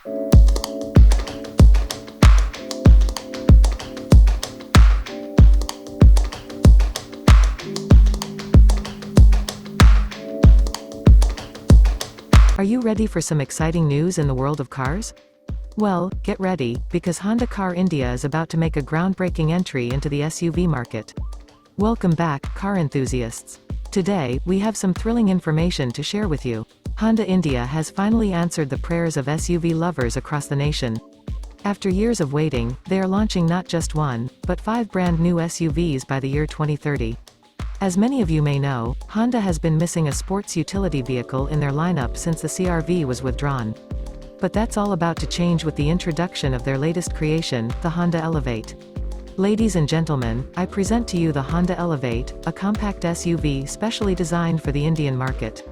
Are you ready for some exciting news in the world of cars? Well, get ready, because Honda Car India is about to make a groundbreaking entry into the SUV market. Welcome back, car enthusiasts. Today, we have some thrilling information to share with you. Honda India has finally answered the prayers of SUV lovers across the nation. After years of waiting, they are launching not just one, but 5 brand new SUVs by the year 2030. As many of you may know, Honda has been missing a sports utility vehicle in their lineup since the CR-V was withdrawn. But that's all about to change with the introduction of their latest creation, the Honda Elevate. Ladies and gentlemen, I present to you the Honda Elevate, a compact SUV specially designed for the Indian market.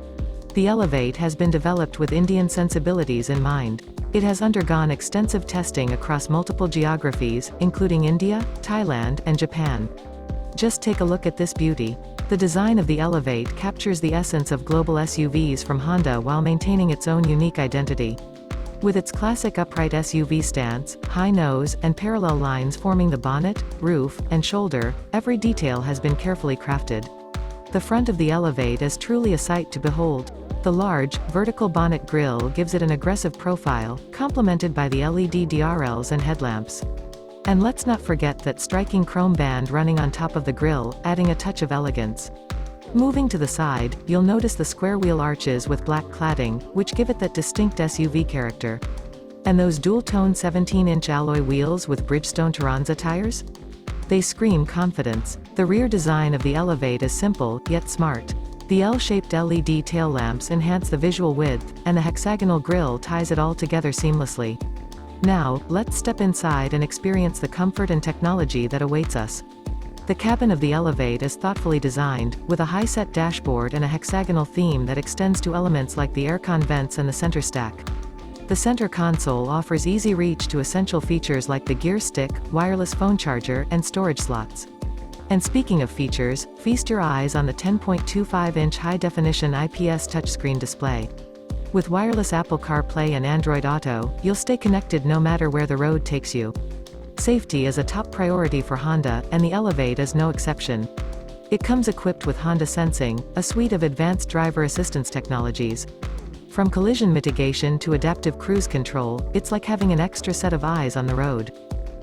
The Elevate has been developed with Indian sensibilities in mind. It has undergone extensive testing across multiple geographies, including India, Thailand, and Japan. Just take a look at this beauty. The design of the Elevate captures the essence of global SUVs from Honda while maintaining its own unique identity. With its classic upright SUV stance, high nose, and parallel lines forming the bonnet, roof, and shoulder, every detail has been carefully crafted. The front of the Elevate is truly a sight to behold. The large, vertical bonnet grille gives it an aggressive profile, complemented by the LED DRLs and headlamps. And let's not forget that striking chrome band running on top of the grille, adding a touch of elegance. Moving to the side, you'll notice the square wheel arches with black cladding, which give it that distinct SUV character. And those dual-tone 17-inch alloy wheels with Bridgestone Turanza tires? They scream confidence. The rear design of the Elevate is simple, yet smart. The L-shaped LED tail lamps enhance the visual width, and the hexagonal grille ties it all together seamlessly. Now, let's step inside and experience the comfort and technology that awaits us. The cabin of the Elevate is thoughtfully designed, with a high-set dashboard and a hexagonal theme that extends to elements like the aircon vents and the center stack. The center console offers easy reach to essential features like the gear stick, wireless phone charger, and storage slots. And speaking of features, feast your eyes on the 10.25-inch high-definition IPS touchscreen display. With wireless Apple CarPlay and Android Auto, you'll stay connected no matter where the road takes you. Safety is a top priority for Honda, and the Elevate is no exception. It comes equipped with Honda Sensing, a suite of advanced driver assistance technologies. From collision mitigation to adaptive cruise control, it's like having an extra set of eyes on the road.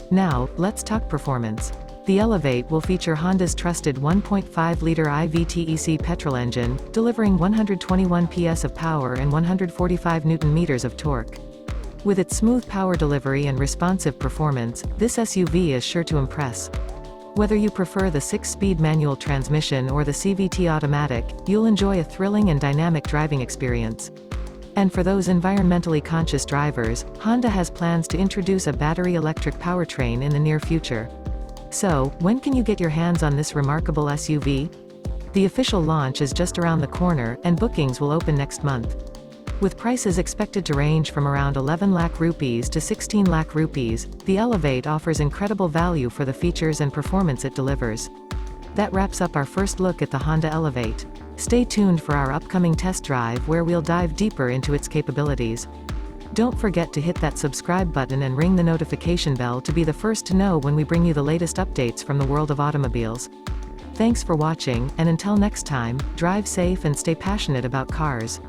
Now, let's talk performance. The Elevate will feature Honda's trusted 1.5-liter IVTEC petrol engine, delivering 121 PS of power and 145 Nm of torque. With its smooth power delivery and responsive performance, this SUV is sure to impress. Whether you prefer the 6-speed manual transmission or the CVT automatic, you'll enjoy a thrilling and dynamic driving experience. And for those environmentally conscious drivers, Honda has plans to introduce a battery electric powertrain in the near future. So, when can you get your hands on this remarkable SUV? The official launch is just around the corner, and bookings will open next month. With prices expected to range from around 11 lakh rupees to 16 lakh rupees, the Elevate offers incredible value for the features and performance it delivers. That wraps up our first look at the Honda Elevate. Stay tuned for our upcoming test drive where we'll dive deeper into its capabilities. Don't forget to hit that subscribe button and ring the notification bell to be the first to know when we bring you the latest updates from the world of automobiles. Thanks for watching, and until next time, drive safe and stay passionate about cars.